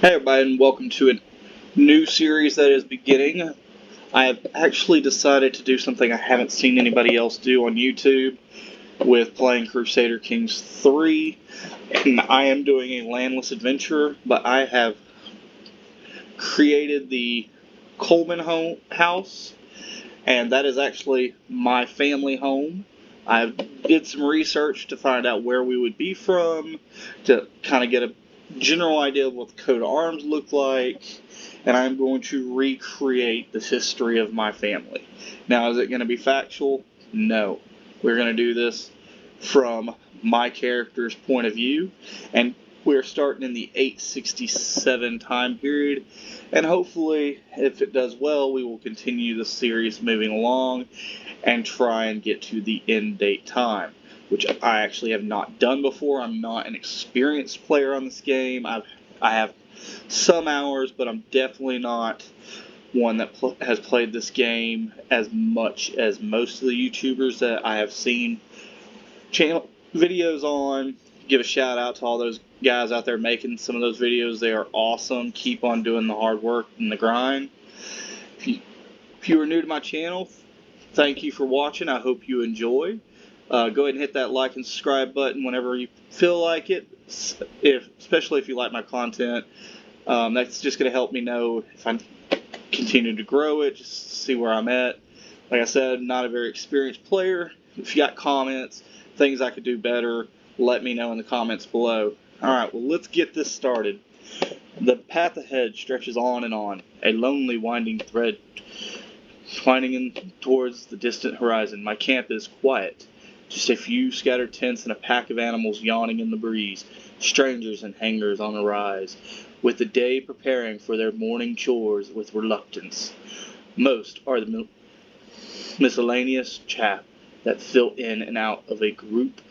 Hey everybody, and welcome to a new series that is beginning. I have actually decided to do something I haven't seen anybody else do on YouTube with playing Crusader Kings 3. And I am doing a landless adventure, but I have created the Coleman house, and that is actually my family home. I did some research to find out where we would be from, to kind of get a general idea of what the coat of arms look like, and I'm going to recreate the history of my family. Now, is it going to be factual? No. We're going to do this from my character's point of view, and we're starting in the 867 time period, and hopefully, if it does well, we will continue the series moving along and try and get to the end date time, which I actually have not done before. I'm not an experienced player on this game. I have some hours, but I'm definitely not one that has played this game as much as most of the YouTubers that I have seen channel videos on. Give a shout out to all those guys out there making some of those videos. They are awesome. Keep on doing the hard work and the grind. If you are new to my channel, thank you for watching. I hope you enjoy. Go ahead and hit that like and subscribe button whenever you feel like it, especially if you like my content. That's just going to help me know if I continue to grow it, just to see where I'm at. Like I said, not a very experienced player. If you got comments, things I could do better, let me know in the comments below. Alright, well, let's get this started. The path ahead stretches on and on, a lonely winding thread winding in towards the distant horizon. My camp is quiet. Just a few scattered tents and a pack of animals yawning in the breeze. Strangers and hangers on the rise, with the day preparing for their morning chores with reluctance. Most are the miscellaneous chaff that fill in and out of a group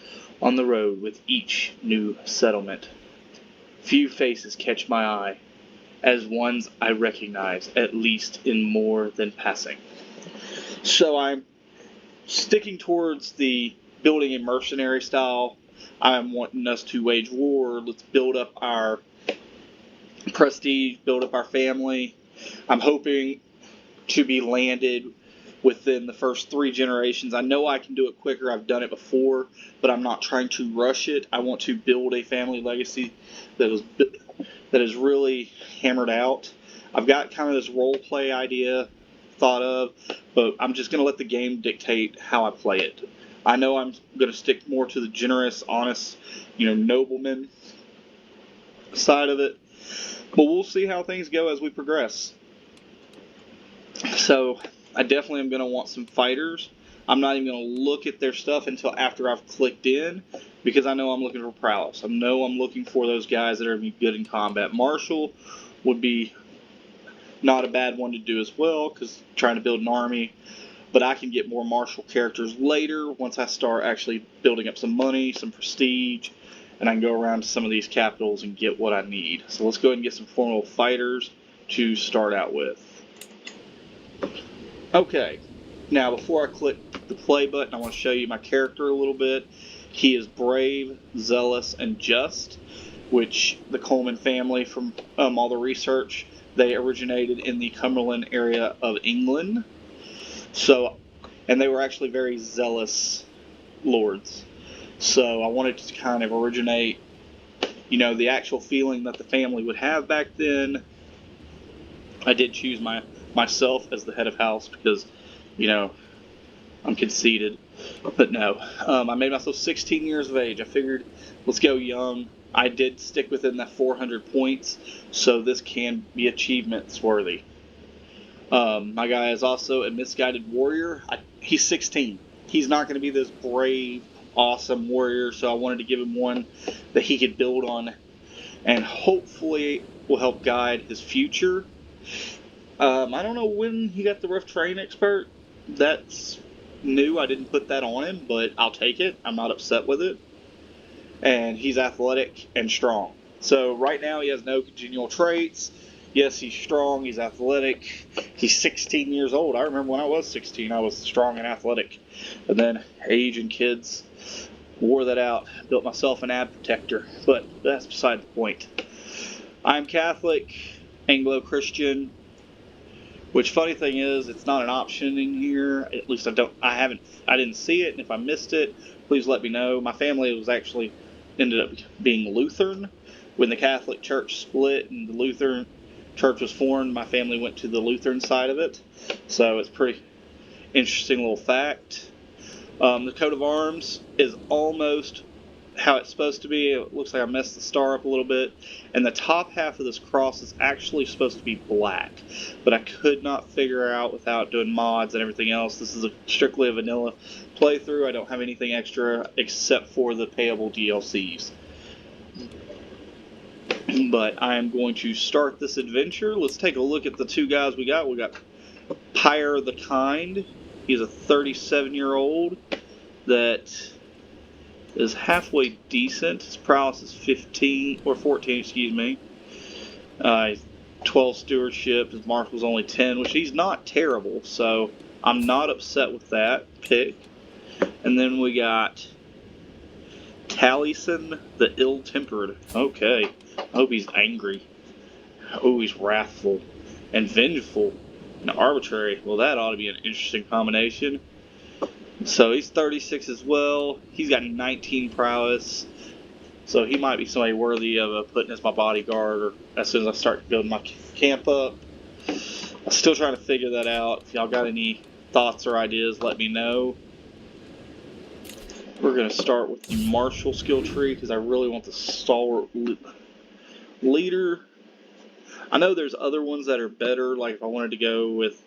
on the road with each new settlement. Few faces catch my eye, as ones I recognize, at least in more than passing. So I'm sticking towards the building a mercenary style. I'm wanting us to wage war. Let's build up our prestige, build up our family. I'm hoping to be landed within the first 3 generations. I know I can do it quicker. I've done it before, but I'm not trying to rush it. I want to build a family legacy that is really hammered out. I've got kind of this role play idea thought of, but I'm just going to let the game dictate how I play it. I know I'm going to stick more to the generous, honest, nobleman side of it, but we'll see how things go as we progress. So I definitely am going to want some fighters. I'm not even going to look at their stuff until after I've clicked in, because I know I'm looking for prowess. I know I'm looking for those guys that are going to be good in combat. Martial would be not a bad one to do as well, because trying to build an army. But I can get more martial characters later once I start actually building up some money, some prestige, and I can go around to some of these capitals and get what I need. So let's go ahead and get some formidable fighters to start out with. Okay, now before I click the play button, I want to show you my character a little bit. He is brave, zealous, and just, which the Coleman family, from all the research, they originated in the Cumberland area of England. And they were actually very zealous lords. So I wanted to kind of originate, the actual feeling that the family would have back then. I did choose myself as the head of house because, I'm conceited. But no, I made myself 16 years of age. I figured, let's go young. I did stick within that 400 points, so this can be achievements worthy. My guy is also a misguided warrior. He's 16. He's not going to be this brave, awesome warrior, so I wanted to give him one that he could build on and hopefully will help guide his future. I don't know when he got the rough terrain expert. That's new. I didn't put that on him, but I'll take it. I'm not upset with it. And he's athletic and strong. So right now he has no congenial traits. Yes, he's strong, he's athletic, he's 16 years old. I remember when I was 16, I was strong and athletic. And then age and kids wore that out, built myself an ab protector. But that's beside the point. I'm Catholic, Anglo-Christian. Which, funny thing is, it's not an option in here. At least I didn't see it, and if I missed it, please let me know. My family was actually ended up being Lutheran. When the Catholic Church split and the Lutheran Church was formed, my family went to the Lutheran side of it. So it's a pretty interesting little fact. The coat of arms is almost how it's supposed to be. It looks like I messed the star up a little bit. And the top half of this cross is actually supposed to be black. But I could not figure out without doing mods and everything else. This is strictly a vanilla playthrough. I don't have anything extra except for the payable DLCs. But I am going to start this adventure. Let's take a look at the two guys we got. We got Pyre the Kind. He's a 37-year-old that is halfway decent. His prowess is 15 or 14, excuse me. 12 stewardship. His mark was only 10, which he's not terrible, so I'm not upset with that pick. And then we got Taliesin the Ill-Tempered. Okay, I hope he's angry. Oh, he's wrathful and vengeful and arbitrary. Well, that ought to be an interesting combination. So he's 36 as well. He's got 19 prowess. So he might be somebody worthy of putting as my bodyguard or as soon as I start building my camp up. I'm still trying to figure that out. If y'all got any thoughts or ideas, let me know. We're going to start with the martial skill tree because I really want the stalwart leader. I know there's other ones that are better, like if I wanted to go with,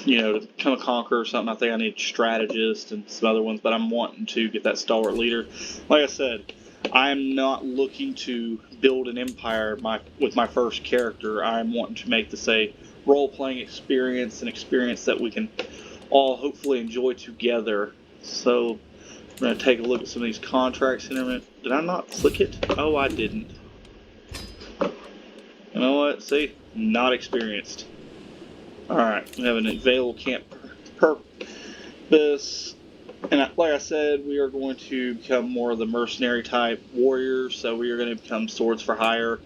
to become a conqueror or something, I think I need strategist and some other ones, but I'm wanting to get that stalwart leader. Like I said, I'm not looking to build an empire with my first character. I'm wanting to make this a role-playing experience, an experience that we can all hopefully enjoy together. So I'm going to take a look at some of these contracts in a minute. Did I not click it? Oh, I didn't. You know what? See? Not experienced. Alright, we have an available camp purpose. And like I said, we are going to become more of the mercenary type warrior. So we are going to become swords for hire.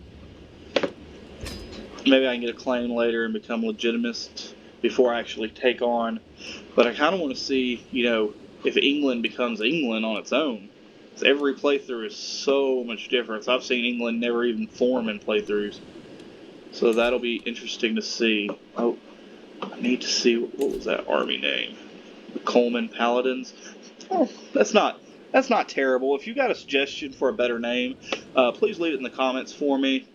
Maybe I can get a claim later and become legitimist before I actually take on. But I kind of want to see, if England becomes England on its own. Because every playthrough is so much different. I've seen England never even form in playthroughs. So that'll be interesting to see. Oh, I need to see, what was that army name? The Coleman Paladins. Oh, that's not terrible. If you got a suggestion for a better name, please leave it in the comments for me.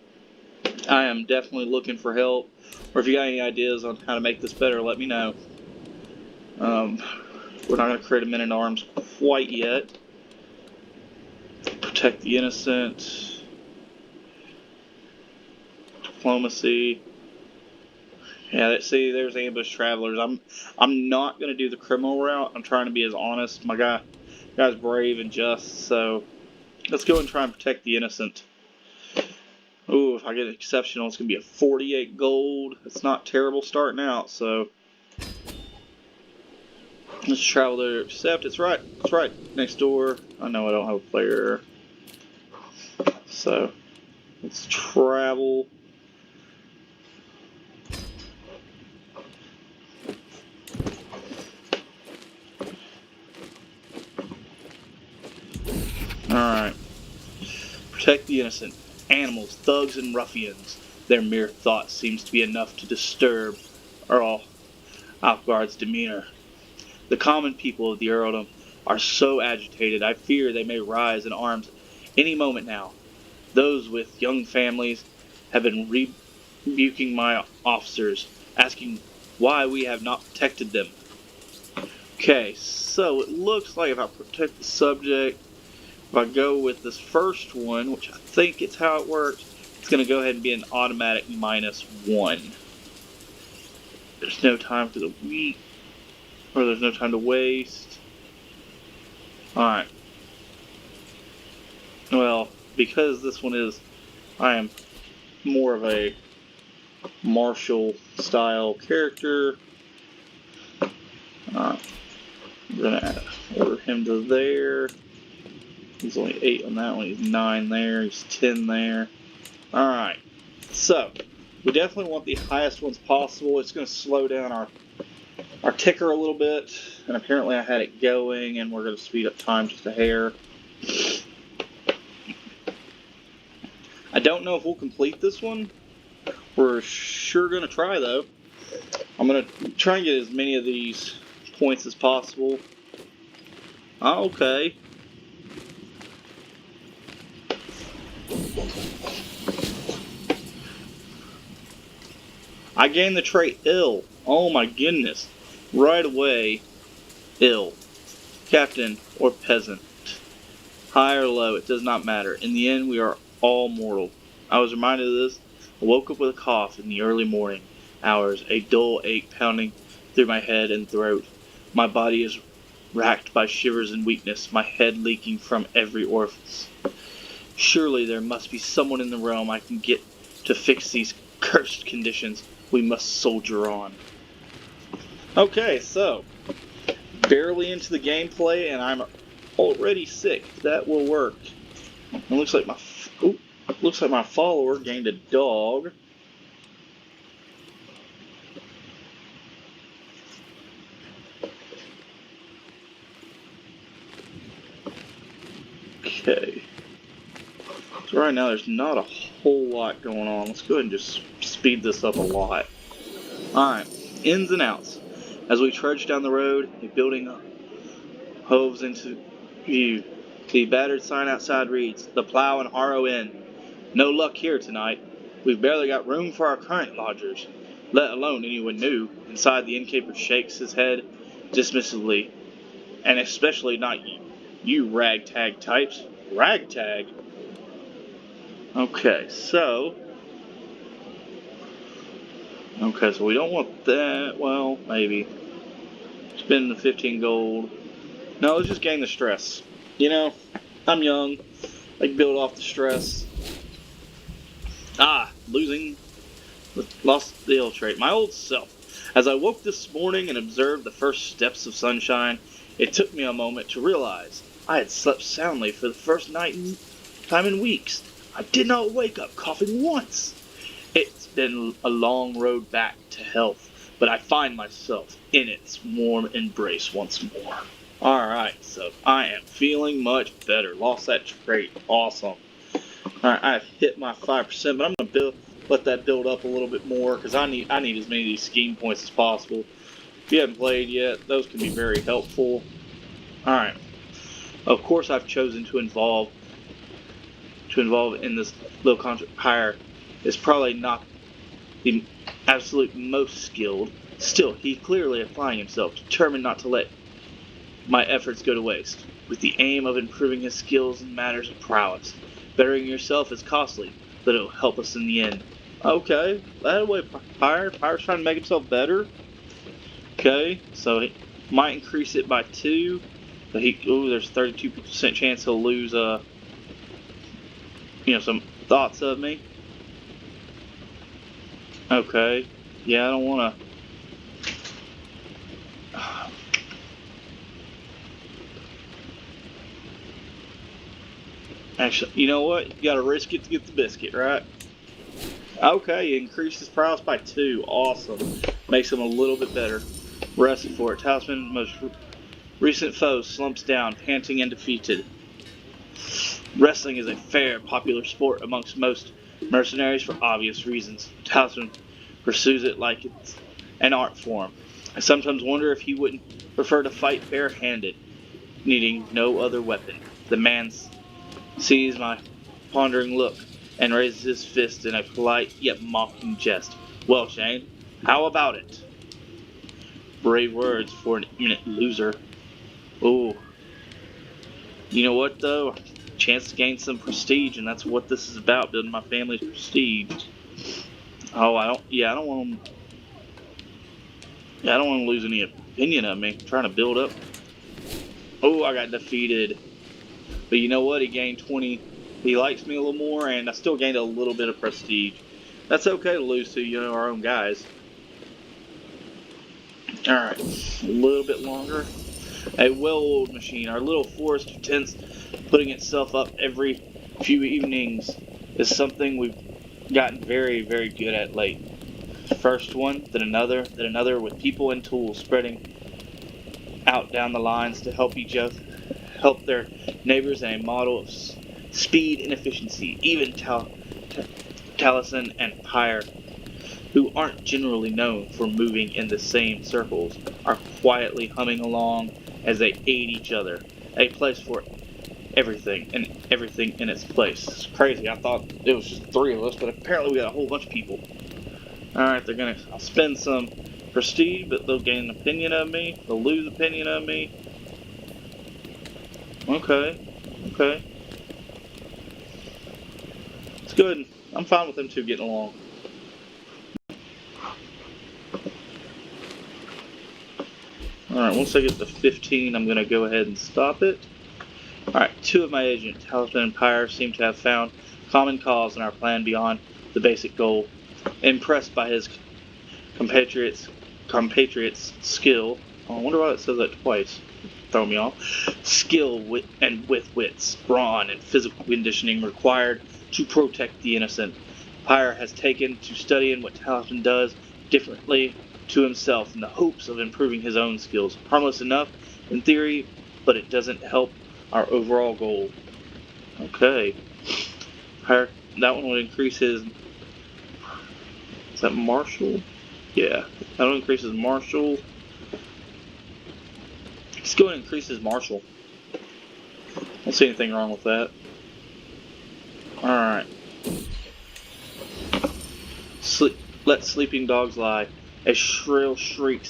I am definitely looking for help. Or if you got any ideas on how to make this better, let me know. We're not going to create a men-at-arms quite yet. Protect the innocent. Diplomacy. Yeah, see, there's ambush travelers. I'm not going to do the criminal route. I'm trying to be as honest. My guy's brave and just, so let's go and try and protect the innocent. Ooh, if I get exceptional, it's going to be a 48 gold. It's not terrible starting out, so let's travel there. Accept. It's right. It's right next door. I know I don't have a player, so let's travel. Alright. Protect the innocent. Animals, thugs, and ruffians. Their mere thought seems to be enough to disturb Earl Alfgard's demeanor. The common people of the earldom are so agitated, I fear they may rise in arms any moment now. Those with young families have been rebuking my officers, asking why we have not protected them. Okay, so it looks like if I protect the subject, if I go with this first one, which I think it's how it works, it's going to go ahead and be an automatic -1. There's no time for the week, or there's no time to waste. Alright. Well, because this one is, I am more of a martial style character, we're going to order him to there. He's only 8 on that one. He's 9 there. He's 10 there. Alright. So, we definitely want the highest ones possible. It's going to slow down our ticker a little bit. And apparently I had it going, and we're going to speed up time just a hair. I don't know if we'll complete this one. We're sure going to try, though. I'm going to try and get as many of these points as possible. Oh, okay. I gained the trait ill. Oh my goodness. Right away, ill. Captain or peasant. High or low, it does not matter. In the end, we are all mortal. I was reminded of this. I woke up with a cough in the early morning hours, a dull ache pounding through my head and throat. My body is racked by shivers and weakness, my head leaking from every orifice. Surely there must be someone in the realm I can get to fix these cursed conditions. We must soldier on. Okay, so barely into the gameplay, and I'm already sick. That will work. It looks like my follower gained a dog. Okay. So right now there's not a whole lot going on. Let's go ahead and just speed this up a lot. Alright, ins and outs. As we trudge down the road, a building hoves into view. The battered sign outside reads, "The Plow and Harrow Inn." No luck here tonight. We've barely got room for our current lodgers, let alone anyone new. Inside, the innkeeper shakes his head dismissively. And especially not you ragtag types. Ragtag? Okay, so we don't want that. Well, maybe. Spend the 15 gold. No, let's just gain the stress. You know, I'm young. I can build off the stress. Losing. Lost the ill trait. My old self. As I woke this morning and observed the first steps of sunshine, it took me a moment to realize I had slept soundly for the first time in weeks. I did not wake up coughing once. It's been a long road back to health, but I find myself in its warm embrace once more. Alright, so I am feeling much better. Lost that trait. Awesome. Alright, I've hit my 5%, but I'm going to let that build up a little bit more, because I need as many of these scheme points as possible. If you haven't played yet, those can be very helpful. Alright. Of course, I've chosen to involve in this little contract hire is probably not the absolute most skilled. Still, he's clearly applying himself, determined not to let my efforts go to waste, with the aim of improving his skills in matters of prowess. Bettering yourself is costly, but it'll help us in the end. Okay, that way, Pyre's trying to make himself better. Okay, so he might increase it by 2, but there's 32% chance he'll lose some thoughts of me. Okay, yeah, I don't want to. Actually, you know what? You gotta risk it to get the biscuit, right? Okay, increase his prowess by 2. Awesome. Makes him a little bit better. Rested for it. Talisman's most recent foe slumps down, panting and defeated. Wrestling is a fair, popular sport amongst most mercenaries for obvious reasons. Talisman pursues it like it's an art form. I sometimes wonder if he wouldn't prefer to fight barehanded, needing no other weapon. The man sees my pondering look and raises his fist in a polite yet mocking jest. Well, Shane, how about it? Brave words for an imminent loser. Ooh. You know what, though? Chance to gain some prestige, and that's what this is about, building my family's prestige. Oh, I don't want to lose any opinion of me. I'm trying to build up. Oh, I got defeated. But you know what? He gained 20. He likes me a little more, and I still gained a little bit of prestige. That's okay to lose to, our own guys. Alright, a little bit longer. A well-oiled machine. Our little forest of tents putting itself up every few evenings is something we've gotten very, very good at late. First one, then another, with people and tools spreading out down the lines to help their neighbors in a model of speed and efficiency. Even Taliesin and Pyre, who aren't generally known for moving in the same circles, are quietly humming along as they aid each other. A place for everything in its place. It's crazy. I thought it was just three of us, but apparently we got a whole bunch of people. Alright, I'll spend some prestige, but they'll gain an opinion of me. They'll lose opinion of me. Okay. It's good. I'm fine with them two getting along. Alright, once I get to 15, I'm going to go ahead and stop it. Alright, two of my agents, Talisman and Pyre, seem to have found common cause in our plan beyond the basic goal. Impressed by his compatriots' skill. Oh, I wonder why it says that twice. Throw me off. Skill with wits, brawn, and physical conditioning required to protect the innocent. Pyre has taken to studying what Talisman does differently to himself in the hopes of improving his own skills. Harmless enough in theory, but it doesn't help our overall goal. Okay. Pyre, that one would increase his... Is that martial? Yeah. That one increases martial. Let's go and increase his martial. I don't see anything wrong with that. Alright. Let sleeping dogs lie. A shrill shriek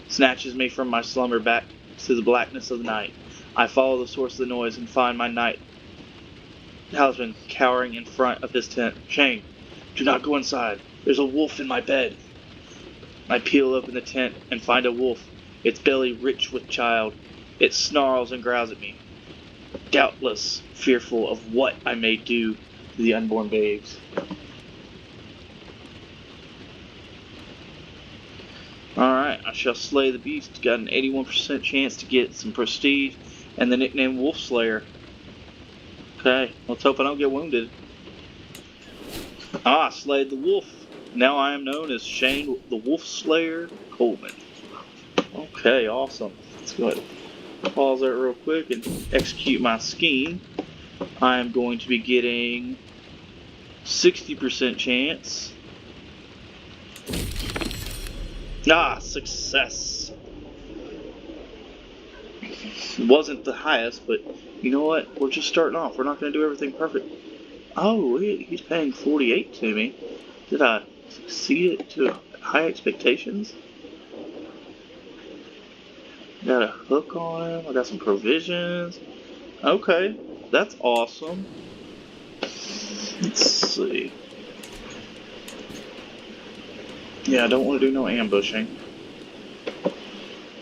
snatches me from my slumber back to the blackness of the night. I follow the source of the noise and find my night husband cowering in front of his tent. Shane, do not go inside. There's a wolf in my bed. I peel open the tent and find a wolf, its belly rich with child. It snarls and growls at me, doubtless fearful of what I may do to the unborn babes. Alright, I shall slay the beast. Got an 81% chance to get some prestige and the nickname Wolf Slayer. Okay, let's hope I don't get wounded. I slayed the wolf. Now I am known as Shane the Wolf Slayer Coleman. Okay, awesome. Let's go ahead and pause that real quick and execute my scheme. I am going to be getting 60% chance. Success. It wasn't the highest, but you know what? We're just starting off. We're not going to do everything perfect. Oh, he's paying 48 to me. Did I exceed it to high expectations? Got a hook on him. I got some provisions. Okay, that's awesome. Let's see. Yeah, I don't want to do no ambushing.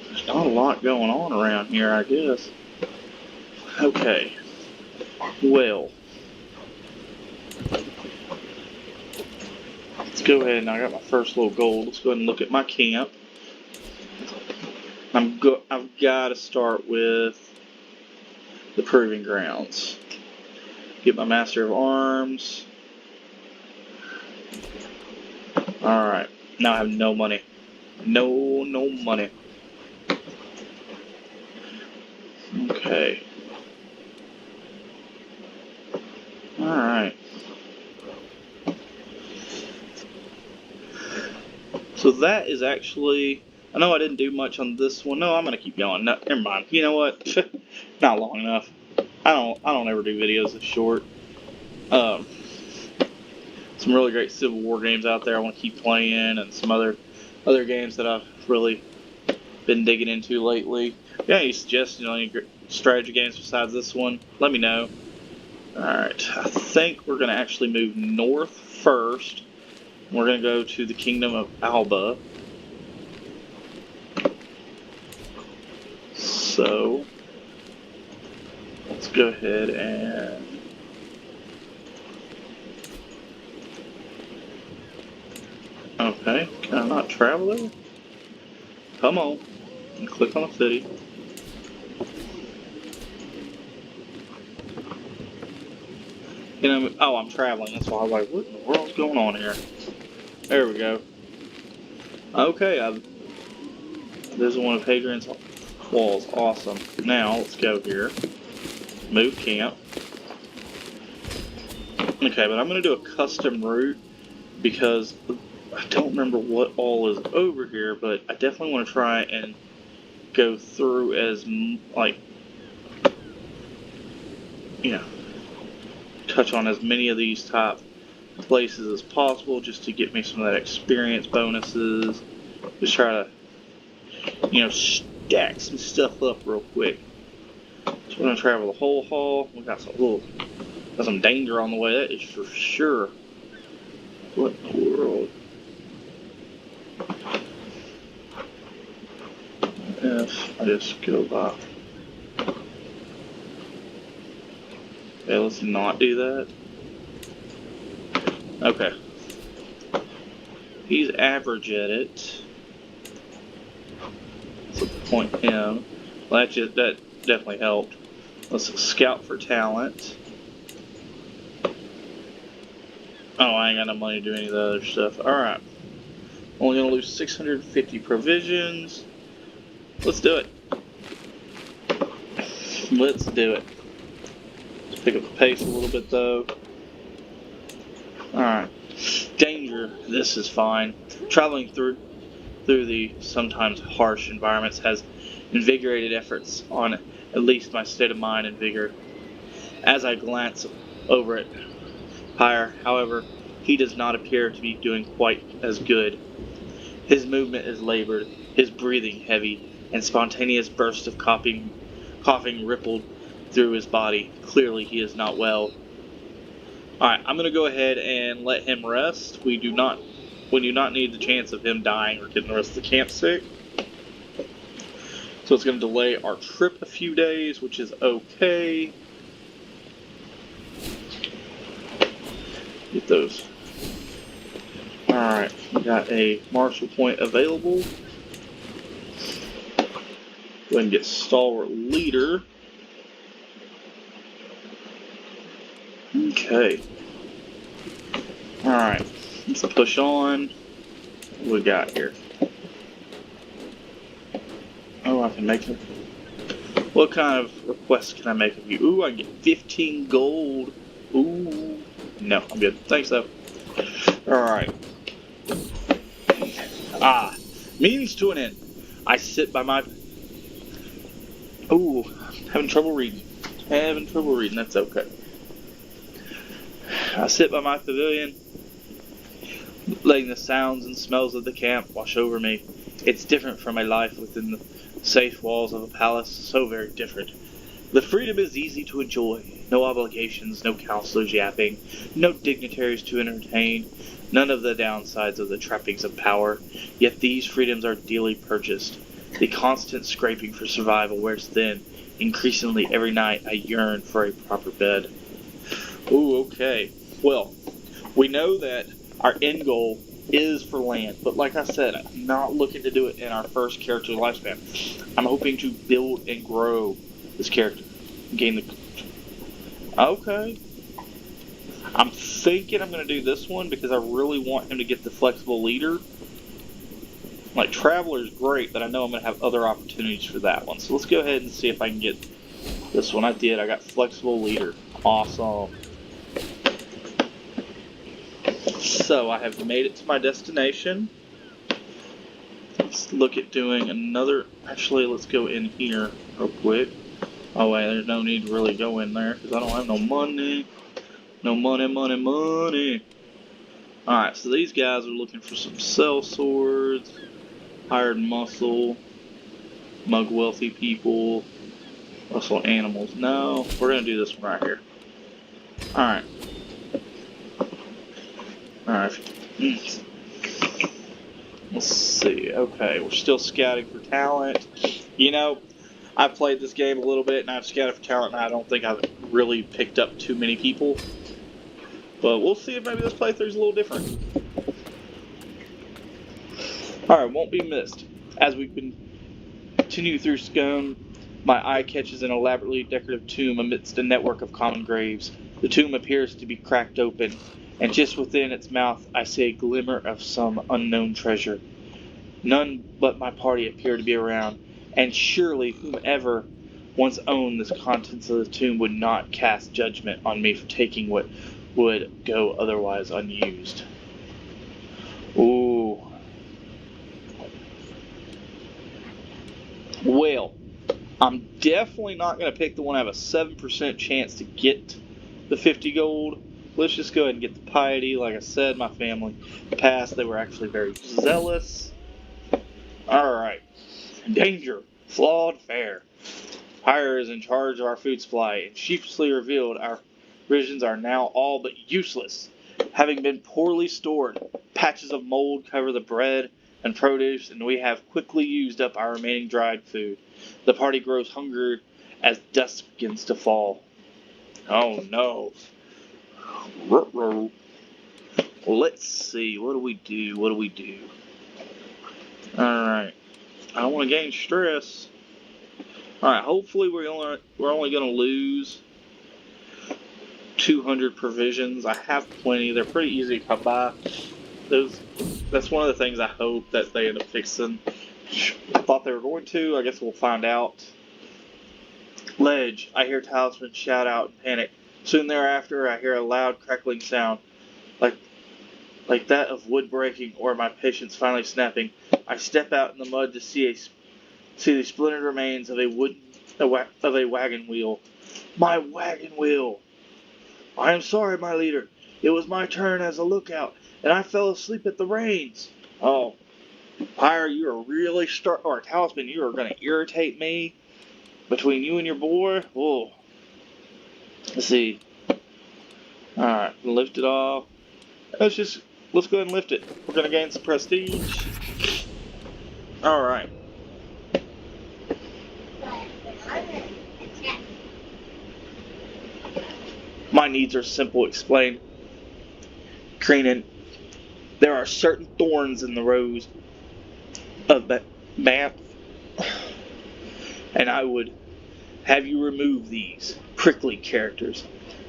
There's not a lot going on around here, I guess. Okay. Well. Let's go ahead and I got my first little goal. Let's go ahead and look at my camp. I've got to start with the proving grounds. Get my Master of Arms. Alright. Now I have no money. No money. Okay. Alright. So that is actually... I know I didn't do much on this one. No, I'm going to keep going. No, never mind. You know what? Not long enough. I don't ever do videos this short. Some really great Civil War games out there I want to keep playing, and some other games that I've really been digging into lately. If you have any suggestions on any strategy games besides this one, let me know. Alright, I think we're going to actually move north first. We're going to go to the Kingdom of Alba. So, let's go ahead and... Okay, can I not travel there? Come on. And click on the city. You know, oh, I'm traveling. That's why I was like, what in the world's going on here? There we go. Okay, this is one of Hadrian's walls. Awesome. Now, let's go here. Move camp. Okay, but I'm going to do a custom route because I don't remember what all is over here, but I definitely want to try and go through as, like, you know, touch on as many of these top places as possible just to get me some of that experience bonuses. Just try to, you know, stack some stuff up real quick. So we're going to travel the whole haul. We got some danger on the way, that is for sure. What in the world? If I just go by. Okay, let's not do that. Okay. He's average at it. So point him. Well, that definitely helped. Let's scout for talent. Oh, I ain't got no money to do any of the other stuff. Alright. Only gonna lose 650 provisions. Let's do it. Let's do it. Let's pick up the pace a little bit though. Alright. Danger. This is fine. Traveling through the sometimes harsh environments has invigorated efforts on at least my state of mind and vigor. As I glance over at Pyre, however, he does not appear to be doing quite as good. His movement is labored, his breathing heavy, and spontaneous bursts of coughing rippled through his body. Clearly he is not well. Alright, I'm going to go ahead and let him rest. We do not need the chance of him dying or getting the rest of the camp sick. So it's going to delay our trip a few days, which is okay. Get those. Alright, we got a marshal point available. Go ahead and get stalwart leader. Okay. Alright, let's push on. What we got here? Oh, I can make it. What kind of request can I make of you? Ooh, I can get 15 gold. Ooh. No, I'm good. Thanks, though. Alright. Means to an end. I sit by my... Ooh, having trouble reading. That's okay. I sit by my pavilion, letting the sounds and smells of the camp wash over me. It's different from a life within the safe walls of a palace, so very different. The freedom is easy to enjoy. No obligations, no counselors yapping, no dignitaries to entertain, none of the downsides of the trappings of power. Yet these freedoms are dearly purchased. The constant scraping for survival wears thin. Increasingly every night I yearn for a proper bed. Ooh, okay. Well, we know that our end goal is for land, but like I said, I'm not looking to do it in our first character lifespan. I'm hoping to build and grow this character. Gain the... Okay. I'm thinking I'm going to do this one because I really want him to get the flexible leader. Like, Traveler's great, but I know I'm going to have other opportunities for that one. So let's go ahead and see if I can get this one. I did. I got flexible leader. Awesome. So I have made it to my destination. Let's look at doing another... Actually, let's go in here real quick. Oh wait, there's no need to really go in there because I don't have no money. No money. Alright, so these guys are looking for some cell swords, hired muscle, mug wealthy people, rustle animals. No, we're going to do this one right here. Alright. Let's see. Okay, we're still scouting for talent. You know, I've played this game a little bit and I've scouted for talent and I don't think I've really picked up too many people. But we'll see if maybe this playthrough's a little different. Alright, won't be missed. As we continue through Scone, my eye catches an elaborately decorative tomb amidst a network of common graves. The tomb appears to be cracked open, and just within its mouth I see a glimmer of some unknown treasure. None but my party appear to be around, and surely whomever once owned the contents of the tomb would not cast judgment on me for taking what would go otherwise unused. Ooh. Well, I'm definitely not going to pick the one I have a 7% chance to get the 50 gold. Let's just go ahead and get the piety. Like I said, my family past, they were actually very zealous. Alright. Danger. Flawed fare. Pyre is in charge of our food supply, and sheepishly revealed our provisions are now all but useless. Having been poorly stored, patches of mold cover the bread and produce, and we have quickly used up our remaining dried food. The party grows hungry as dusk begins to fall. Oh no. Let's see, what do we do? Alright. I don't want to gain stress. Alright, hopefully we're only going to lose 200 provisions. I have plenty. They're pretty easy to come by. That's one of the things I hope that they end up fixing. I thought they were going to. I guess we'll find out. Ledge. I hear Talisman shout out in panic. Soon thereafter, I hear a loud crackling sound, like that of wood breaking or my patience finally snapping. I step out in the mud to see the splintered remains of a wagon wheel. My wagon wheel! I am sorry, my leader. It was my turn as a lookout, and I fell asleep at the reins. Oh, Pyre, you are really or Talisman, you are going to irritate me between you and your boy. Oh, let's see. All right, lift it off. Let's go ahead and lift it. We're going to gain some prestige. All right. My needs are simple, explained Creenan. There are certain thorns in the rose of Banff, and I would have you remove these prickly characters.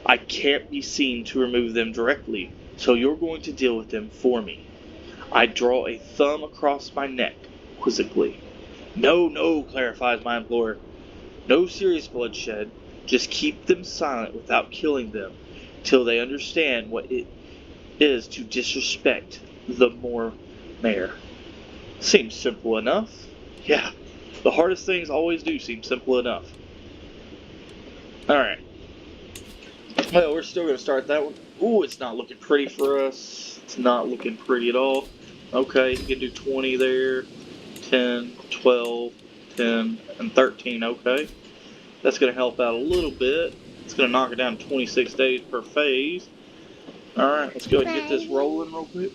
I can't be seen to remove them directly, so you're going to deal with them for me. I draw a thumb across my neck, quizzically. No, clarifies my employer. No serious bloodshed. Just keep them silent without killing them, till they understand what it is to disrespect the mayor. Seems simple enough. Yeah, the hardest things always do seem simple enough. Alright. Well, we're still going to start that one. Ooh, it's not looking pretty for us. It's not looking pretty at all. Okay, you can do 20 there. 10, 12, 10, and 13. Okay. That's going to help out a little bit. It's going to knock it down to 26 days per phase. Alright, let's go ahead and get this rolling real quick.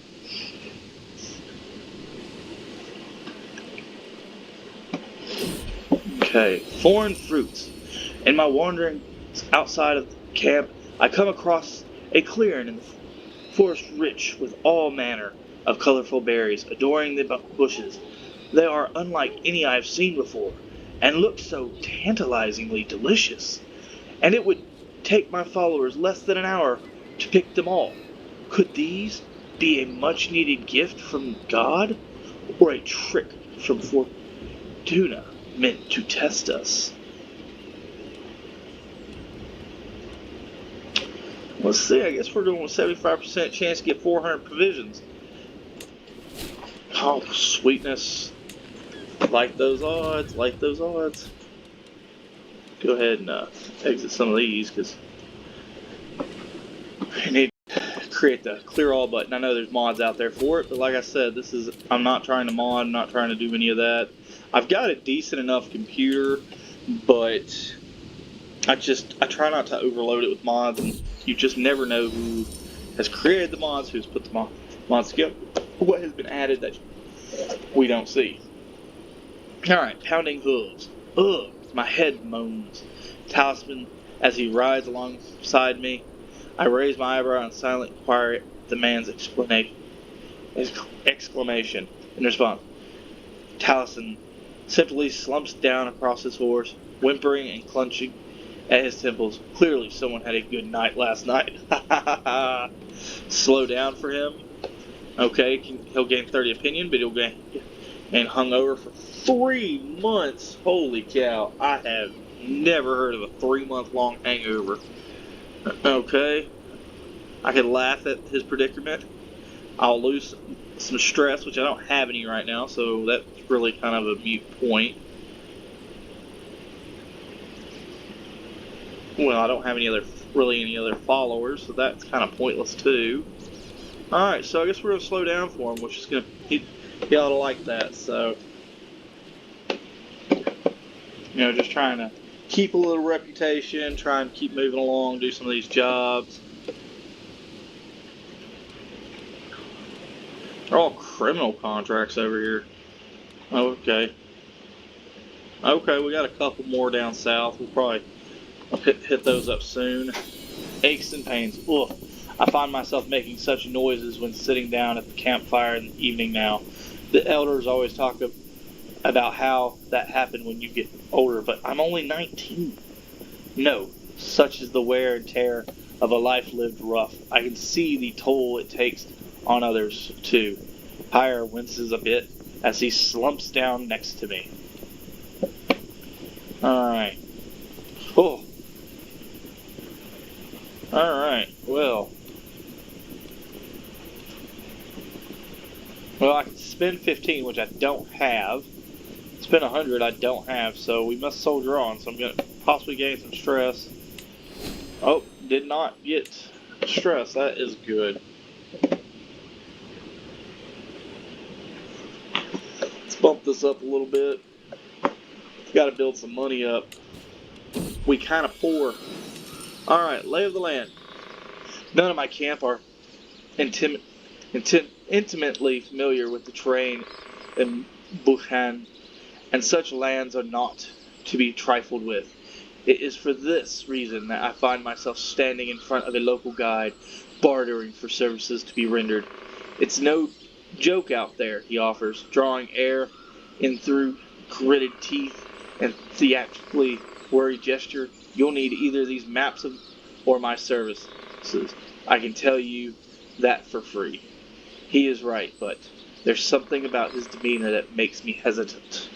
Okay, foreign fruits. In my wanderings outside of the camp, I come across a clearing in the forest rich with all manner of colorful berries adorning the bushes. They are unlike any I have seen before, and look so tantalizingly delicious. And it would take my followers less than an hour to pick them all. Could these be a much-needed gift from God, or a trick from Fortuna meant to test us? Let's see, I guess we're doing a 75% chance to get 400 provisions. Oh, sweetness. Like those odds. Go ahead and exit some of these, because I need to create the clear all button. I know there's mods out there for it, but like I said, I'm not trying to mod, I'm not trying to do any of that. I've got a decent enough computer, but I try not to overload it with mods, and you just never know who has created the mods, who's put the mods together, what has been added that we don't see. Alright, pounding hooves. Ugh, my head moans. Talisman, as he rides alongside me, I raise my eyebrow and silently inquire the man's exclamation. In response, Talisman simply slumps down across his horse, whimpering and clenching at his temples. Clearly someone had a good night last night. Slow down for him. Okay, he'll gain 30 opinion, but he'll gain and hungover for 3 months. Holy cow, I have never heard of a 3-month long hangover. Okay, I could laugh at his predicament. I'll lose some stress, which I don't have any right now, so that's really kind of a mute point. Well, I don't have any other followers, so that's kind of pointless too. Alright, so I guess we're going to slow down for him, which is going to, he ought to like that, so, just trying to keep a little reputation, try and keep moving along, do some of these jobs. They're all criminal contracts over here. Okay. Okay, we got a couple more down south. We'll probably hit those up soon. Aches and pains. Ugh. I find myself making such noises when sitting down at the campfire in the evening now. The elders always talk about how that happened when you get older, but I'm only 19. No, such is the wear and tear of a life lived rough. I can see the toll it takes on others, too. Pyre winces a bit as he slumps down next to me. Alright. Oh. Alright, well, I can spend 15, which I don't have. Spend 100, I don't have, so we must soldier on. So I'm going to possibly gain some stress. Oh, did not get stress. That is good. Let's bump this up a little bit. Got to build some money up. We kind of poor. Alright, lay of the land. None of my camp are intimately familiar with the terrain in Bhutan, and such lands are not to be trifled with. It is for this reason that I find myself standing in front of a local guide, bartering for services to be rendered. It's no joke out there, he offers, drawing air in through gritted teeth and theatrically worried gesture. You'll need either these maps or my services. I can tell you that for free. He is right, but there's something about his demeanor that makes me hesitant.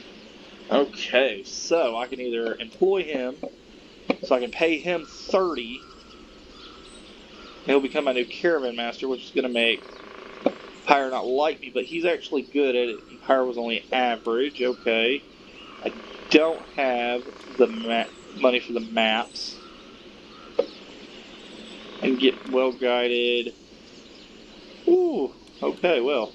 Okay, so I can either employ him, so I can pay him 30. He'll become my new caravan master, which is going to make Pyre not like me, but he's actually good at it. Pyre was only average. Okay. I don't have the money for the maps. And get well guided. Ooh, okay, well.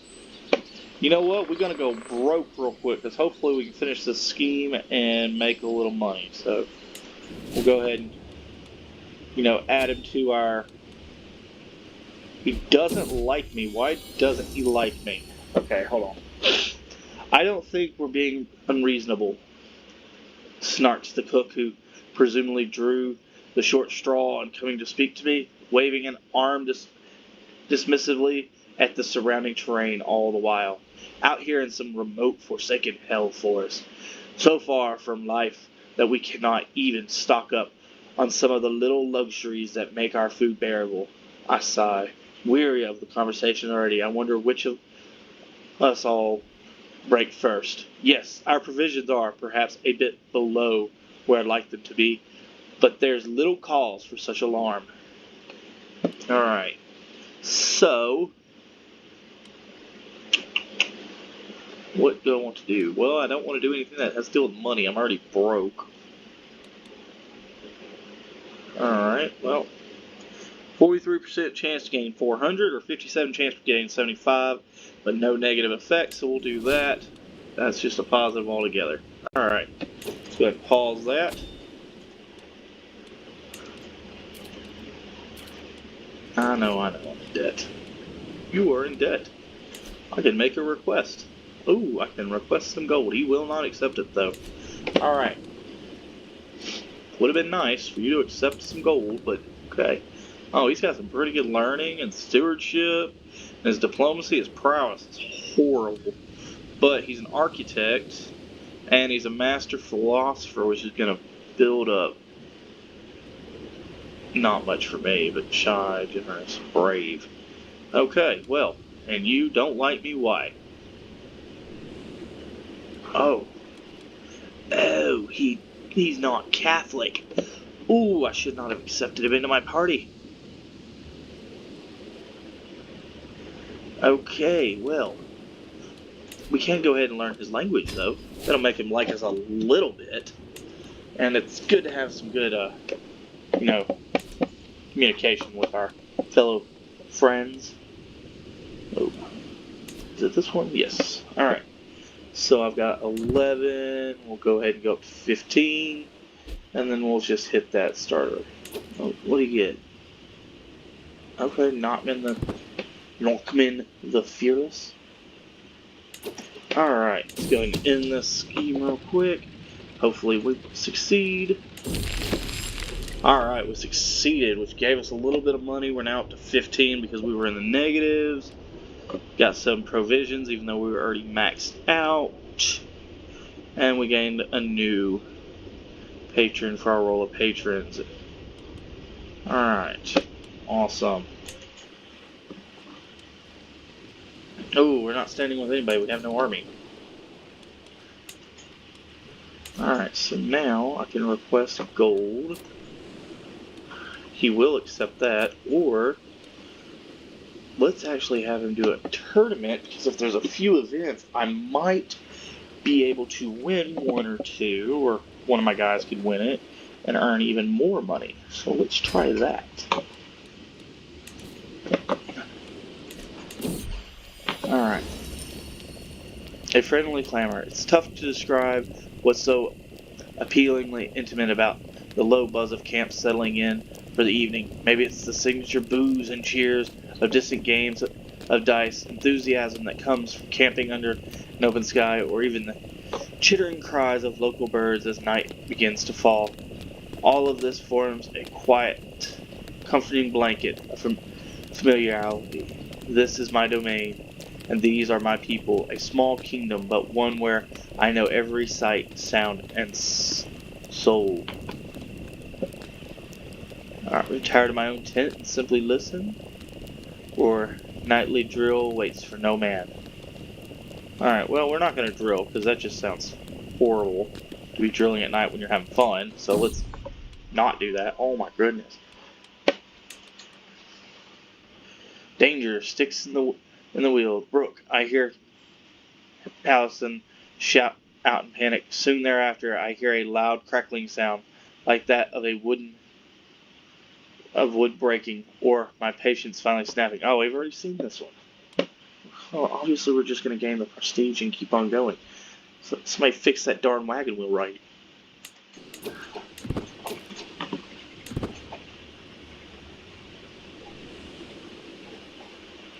You know what? We're going to go broke real quick, because hopefully we can finish this scheme and make a little money. So we'll go ahead and, add him to our... He doesn't like me. Why doesn't he like me? Okay, hold on. I don't think we're being unreasonable, snarks the cook, who presumably drew the short straw on coming to speak to me, waving an arm dismissively at the surrounding terrain all the while. Out here in some remote, forsaken hell forest, so far from life that we cannot even stock up on some of the little luxuries that make our food bearable. I sigh, weary of the conversation already. I wonder which of us all break first. Yes, our provisions are perhaps a bit below where I'd like them to be, but there's little cause for such alarm. Alright, so what do I want to do? Well, I don't want to do anything that has to do with money. I'm already broke. Alright, well, 43% chance to gain 400 or 57% chance to gain 75, but no negative effects, so we'll do that. That's just a positive altogether. Alright, let's go ahead and pause that. I know, I'm in debt. You are in debt. I can make a request. Ooh, I can request some gold. He will not accept it, though. Alright. Would have been nice for you to accept some gold, but okay. Oh, he's got some pretty good learning and stewardship. And his diplomacy, his prowess is horrible. But he's an architect, and he's a master philosopher, which is going to build up Not much for me, but shy, generous, brave. Okay, well, and you don't like me, why? Oh. Oh, he's not Catholic. Ooh, I should not have accepted him into my party. Okay, well, we can go ahead and learn his language, though. That'll make him like us a little bit. And it's good to have some good, communication with our fellow friends. Oh, is it this one? Yes. Alright. So I've got 11. We'll go ahead and go up to 15. And then we'll just hit that starter. Oh, what do you get? Okay, Knockman the Fearless. Alright, let's go ahead and end this scheme real quick. Hopefully we succeed. Alright, we succeeded, which gave us a little bit of money. We're now up to 15 because we were in the negatives. Got some provisions, even though we were already maxed out. And we gained a new patron for our roll of patrons. Alright, awesome. Oh, we're not standing with anybody. We have no army. Alright, so now I can request gold. He will accept that, or let's actually have him do a tournament, because if there's a few events, I might be able to win one or two, or one of my guys could win it and earn even more money. So let's try that. Alright. A friendly clamor. It's tough to describe what's so appealingly intimate about the low buzz of camp settling in for the evening. Maybe it's the signature boos and cheers of distant games of dice, enthusiasm that comes from camping under an open sky, or even the chittering cries of local birds as night begins to fall. All of this forms a quiet, comforting blanket of familiarity. This is my domain, and these are my people, a small kingdom, but one where I know every sight, sound, and soul. Retire to my own tent and simply listen? Or nightly drill waits for no man? Alright, well, we're not going to drill, because that just sounds horrible to be drilling at night when you're having fun, so let's not do that. Oh my goodness. Danger, sticks in the wheel. Brooke, I hear Allison shout out in panic. Soon thereafter, I hear a loud crackling sound, like that of wood breaking, or my patience finally snapping. Oh, we've already seen this one. Well, obviously we're just going to gain the prestige and keep on going. So somebody fix that darn wagon wheel right.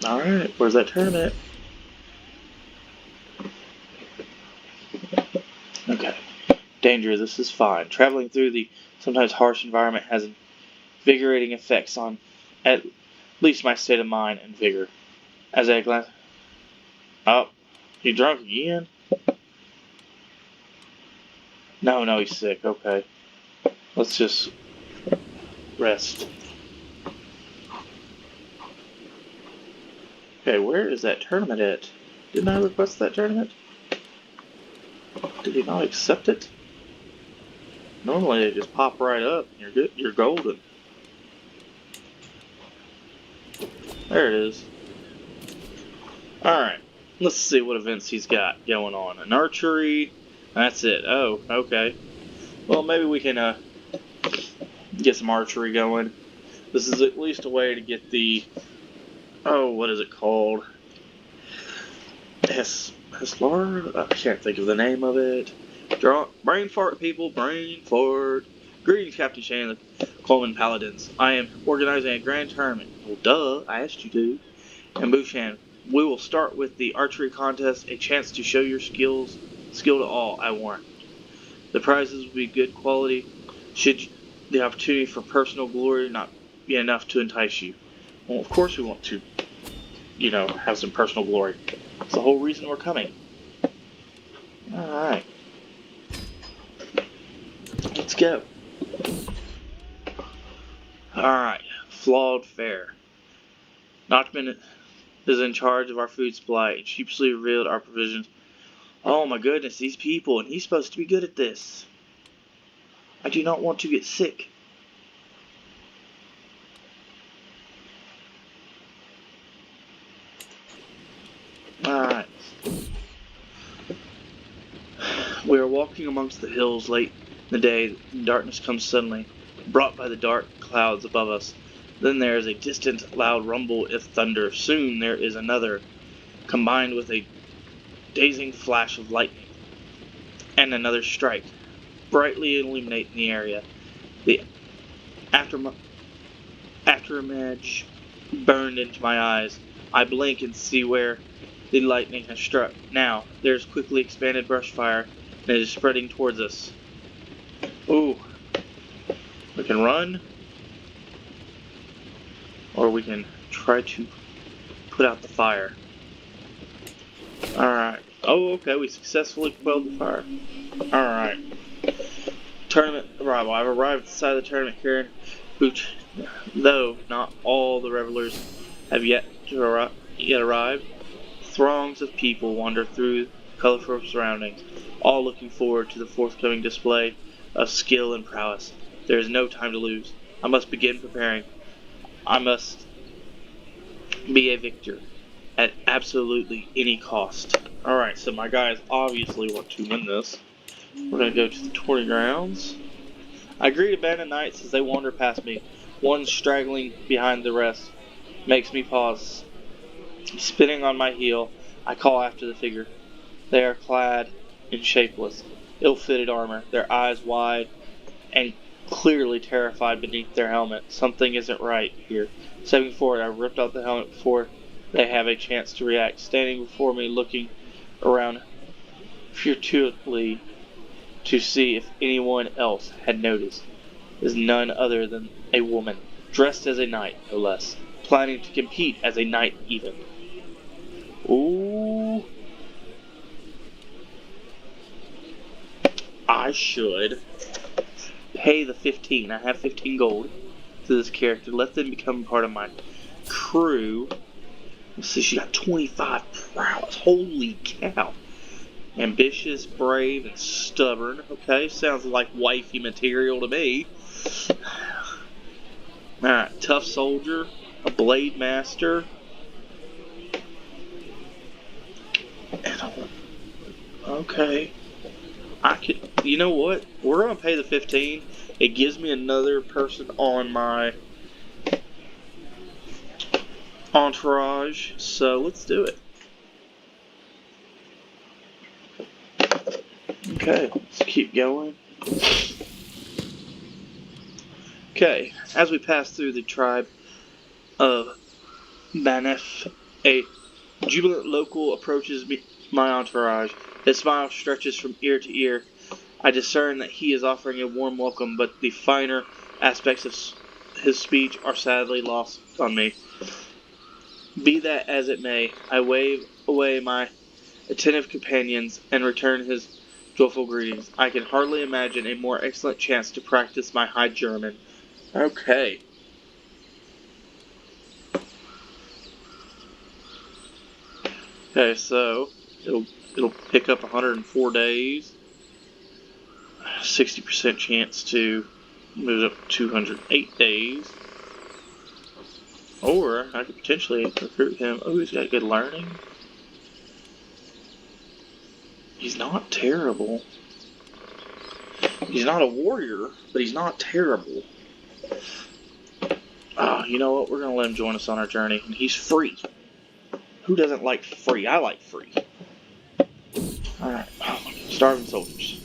Alright, where's that tournament? Okay. Danger, this is fine. Traveling through the sometimes harsh environment has invigorating effects on at least my state of mind and vigor. As I glance... Oh, you drunk again? No, he's sick. Okay. Let's just rest. Okay, where is that tournament at? Didn't I request that tournament? Did he not accept it? Normally they just pop right up. You're good. You're golden. There it is. Alright. Let's see what events he's got going on. An archery. That's it. Oh, okay. Well, maybe we can get some archery going. This is at least a way to get the... Oh, what is it called? Heslar? I can't think of the name of it. Brain fart, people. Brain fart. Greetings, Captain Shane of the Coleman Paladins. I am organizing a grand tournament. Well, duh. I asked you to. And Bushan, we will start with the archery contest, a chance to show your skill to all, I warrant. The prizes will be good quality, should the opportunity for personal glory not be enough to entice you. Well, of course we want to, have some personal glory. That's the whole reason we're coming. Alright. Let's go. Alright, flawed fare. Notchman is in charge of our food supply and sheepishly revealed our provisions. Oh my goodness, these people, and he's supposed to be good at this. I do not want to get sick. Alright. We are walking amongst the hills late in the day, and darkness comes suddenly, brought by the dark clouds above us. Then there is a distant, loud rumble of thunder. Soon there is another, combined with a dazing flash of lightning, and another strike, brightly illuminating the area. The afterimage burned into my eyes. I blink and see where the lightning has struck. Now, there's quickly expanded brush fire, and it is spreading towards us. Ooh. We can run, or we can try to put out the fire. Alright. Oh, okay, we successfully quelled the fire. Alright. Tournament arrival. I've arrived at the side of the tournament carrying boots. Though not all the revelers have yet arrived, throngs of people wander through colorful surroundings, all looking forward to the forthcoming display of skill and prowess. There is no time to lose. I must begin preparing. I must be a victor at absolutely any cost. Alright, so my guys obviously want to win this. We're going to go to the tourney grounds. I greet a band of knights as they wander past me. One straggling behind the rest makes me pause. Spinning on my heel, I call after the figure. They are clad in shapeless, ill-fitted armor, their eyes wide and clearly terrified beneath their helmet. Something isn't right here. Stepping forward, I ripped out the helmet before they have a chance to react. Standing before me, looking around furtively to see if anyone else had noticed, is none other than a woman, dressed as a knight, no less, planning to compete as a knight even. Ooh. I should pay the 15. I have 15 gold to this character. Let them become part of my crew. Let's see, she got 25 prowess. Holy cow. Ambitious, brave, and stubborn. Okay, sounds like wifey material to me. Alright, tough soldier, a blade master, and okay. You know what? We're gonna pay the 15. It gives me another person on my entourage, so let's do it. Okay, let's keep going. Okay, as we pass through the tribe of Banef, a jubilant local approaches my entourage. His smile stretches from ear to ear. I discern that he is offering a warm welcome, but the finer aspects of his speech are sadly lost on me. Be that as it may, I wave away my attentive companions and return his joyful greetings. I can hardly imagine a more excellent chance to practice my High German. Okay. Okay, so it'll pick up 104 days. 60% chance to move up to 208 days. Or I could potentially recruit him. Oh, he's got good learning. He's not terrible. He's not a warrior, but he's not terrible. You know what? We're going to let him join us on our journey. And he's free. Who doesn't like free? I like free. Alright. Starving soldiers.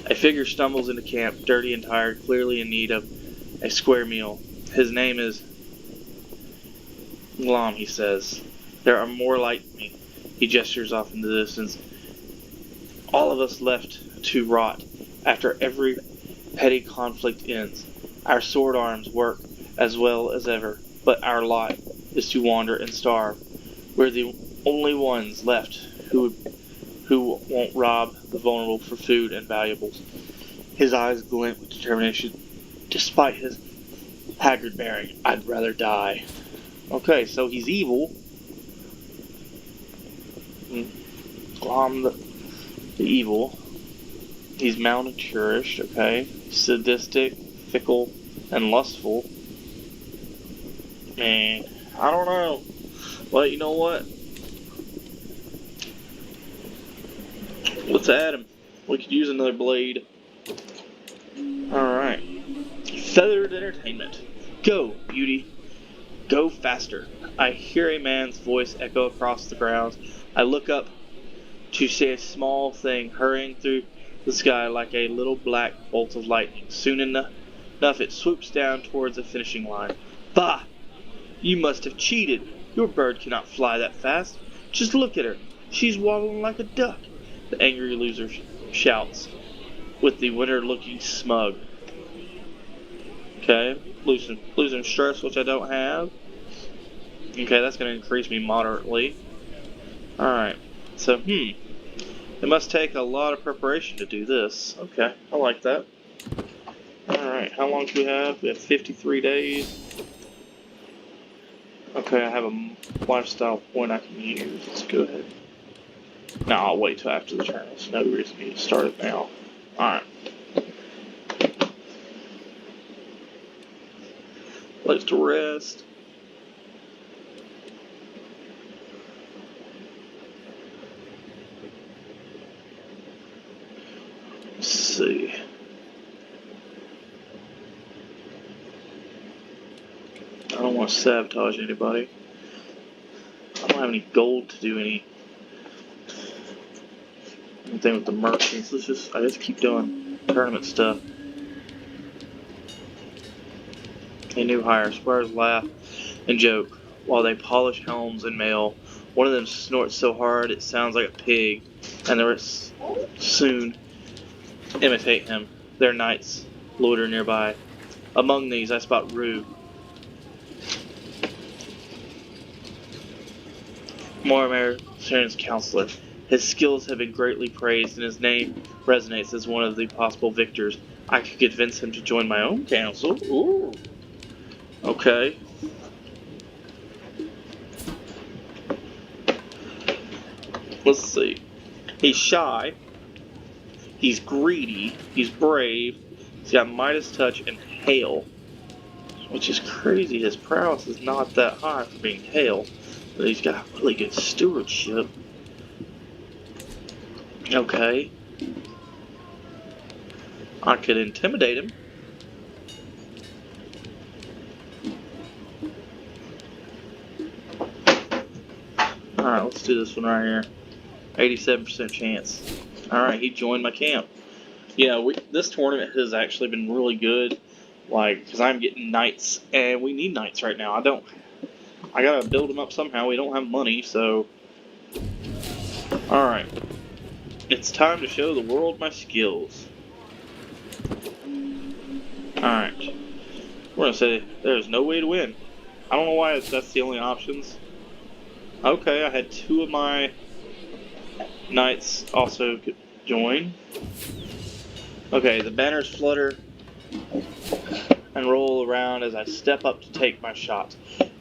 A figure stumbles into camp, dirty and tired, clearly in need of a square meal. His name is Glom, he says. There are more like me. He gestures off into the distance. All of us left to rot after every petty conflict ends. Our sword arms work as well as ever, but our lot is to wander and starve. We're the only ones left who won't rob the vulnerable for food and valuables. His eyes glint with determination. Despite his Haggard bearing. I'd rather die. Okay, so he's evil. I'm the evil. He's malnourished, okay. Sadistic, fickle, and lustful. Man, I don't know. Well, you know what? Let's add him. We could use another blade. Alright. Feathered entertainment. Go, beauty. Go faster. I hear a man's voice echo across the grounds. I look up to see a small thing hurrying through the sky like a little black bolt of lightning. Soon enough it swoops down towards the finishing line. Bah! You must have cheated. Your bird cannot fly that fast. Just look at her. She's waddling like a duck. The angry loser shouts, with the winner looking smug. Okay, losing stress, which I don't have. Okay, that's going to increase me moderately. Alright, so, it must take a lot of preparation to do this. Okay, I like that. Alright, how long do we have? We have 53 days. Okay, I have a lifestyle point I can use. Let's go ahead. No, I'll wait till after the turn. There's no reason for me to start it now. Alright. Place to rest. Let's see. I don't want to sabotage anybody. I don't have any gold to do anything with the merchants. I just keep doing tournament stuff. A new hire. Squires laugh and joke while they polish helms and mail. One of them snorts so hard it sounds like a pig, and the rest soon imitate him. Their knights loiter nearby. Among these I spot Rue. Mortimer Sharon's counselor. His skills have been greatly praised, and his name resonates as one of the possible victors. I could convince him to join my own council. Ooh. Okay. Let's see. He's shy. He's greedy. He's brave. He's got Midas touch and hail, which is crazy. His prowess is not that high for being hail, but he's got really good stewardship. Okay. I could intimidate him. Alright, let's do this one right here. 87% chance. Alright, he joined my camp. You know, this tournament has actually been really good. Like, because I'm getting knights, and we need knights right now. I gotta build them up somehow. We don't have money, so. Alright. It's time to show the world my skills. Alright. We're gonna say there's no way to win. I don't know why that's the only options. Okay, I had two of my knights also join. Okay, the banners flutter and roll around as I step up to take my shot.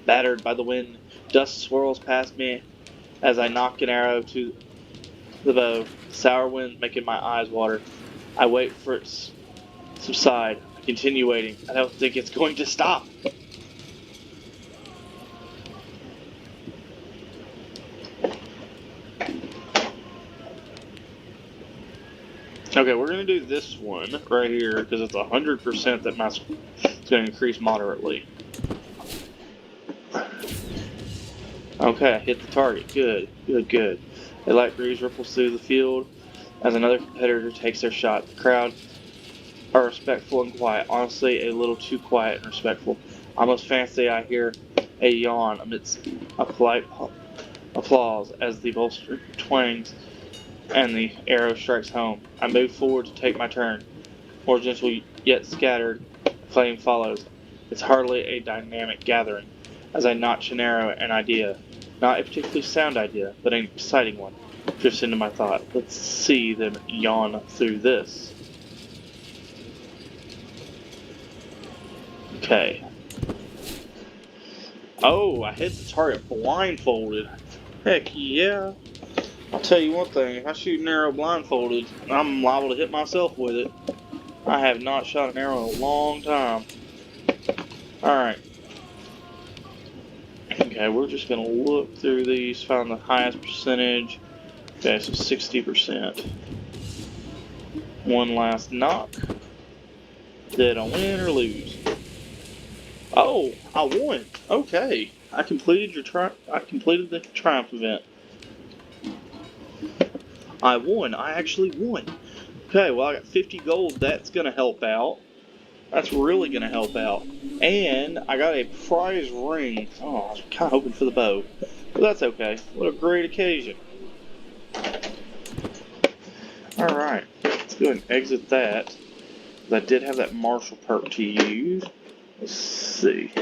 Battered by the wind, dust swirls past me as I knock an arrow to the bow. Sour wind making my eyes water. I wait for it to subside. I continue waiting. I don't think it's going to stop. Okay, we're going to do this one right here because it's 100% that it's going to increase moderately. Okay, I hit the target. Good, good, good. A light breeze ripples through the field as another competitor takes their shot. The crowd are respectful and quiet. Honestly, a little too quiet and respectful. I almost fancy I hear a yawn amidst a polite applause as the bolster twangs and the arrow strikes home. I move forward to take my turn. More gentle yet scattered flame follows. It's hardly a dynamic gathering. As I notch an arrow, an idea, not a particularly sound idea, but an exciting one, drifts into my thought. Let's see them yawn through this. Okay. Oh, I hit the target blindfolded. Heck yeah. I'll tell you one thing, if I shoot an arrow blindfolded, I'm liable to hit myself with it. I have not shot an arrow in a long time. Alright. Okay, we're just going to look through these, find the highest percentage. Okay, so 60%. One last knock. Did I win or lose? Oh, I won. Okay. I completed the triumph event. I won. I actually won. Okay, well I got 50 gold. That's going to help out. That's really going to help out. And I got a prize ring. Oh, I was kind of hoping for the bow. But that's okay. What a great occasion. Alright. Let's go ahead and exit that. I did have that martial perk to use. Let's see.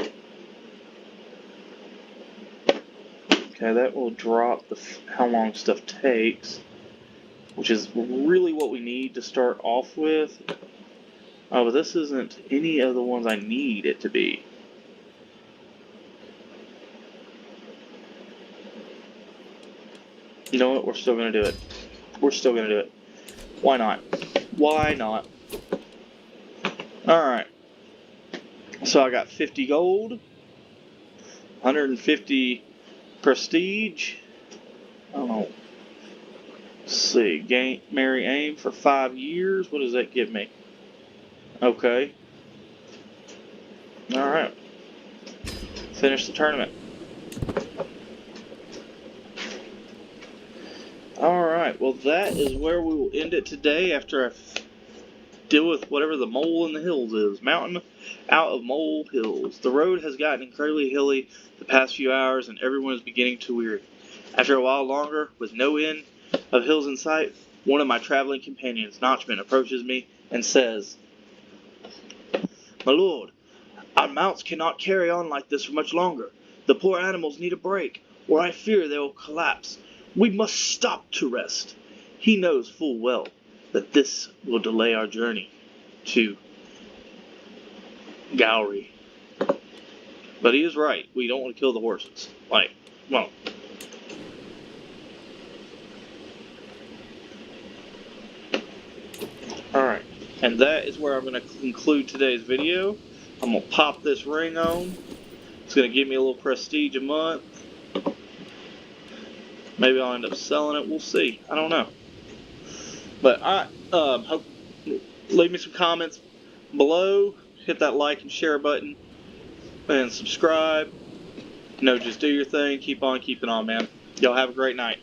Okay, that will drop how long stuff takes, which is really what we need to start off with. Oh, but this isn't any of the ones I need it to be. You know what? We're still going to do it. We're still going to do it. Why not? Why not? Alright. So I got 50 gold, 150 prestige. I don't know. Let's see. Marry aim for 5 years. What does that give me? Okay. Alright. Finish the tournament. Alright, well that is where we will end it today after I deal with whatever the mole in the hills is. Mountain out of mole hills. The road has gotten incredibly hilly the past few hours and everyone is beginning to weary. After a while longer, with no end of hills in sight, one of my traveling companions, Notchman, approaches me and says, "My lord, our mounts cannot carry on like this for much longer. The poor animals need a break, or I fear they will collapse. We must stop to rest." He knows full well that this will delay our journey to Gowrie. But he is right. We don't want to kill the horses. Well. Alright. And that is where I'm going to conclude today's video. I'm going to pop this ring on. It's going to give me a little prestige a month. Maybe I'll end up selling it. We'll see. I don't know. But leave me some comments below. Hit that like and share button. And subscribe. Just do your thing. Keep on keeping on, man. Y'all have a great night.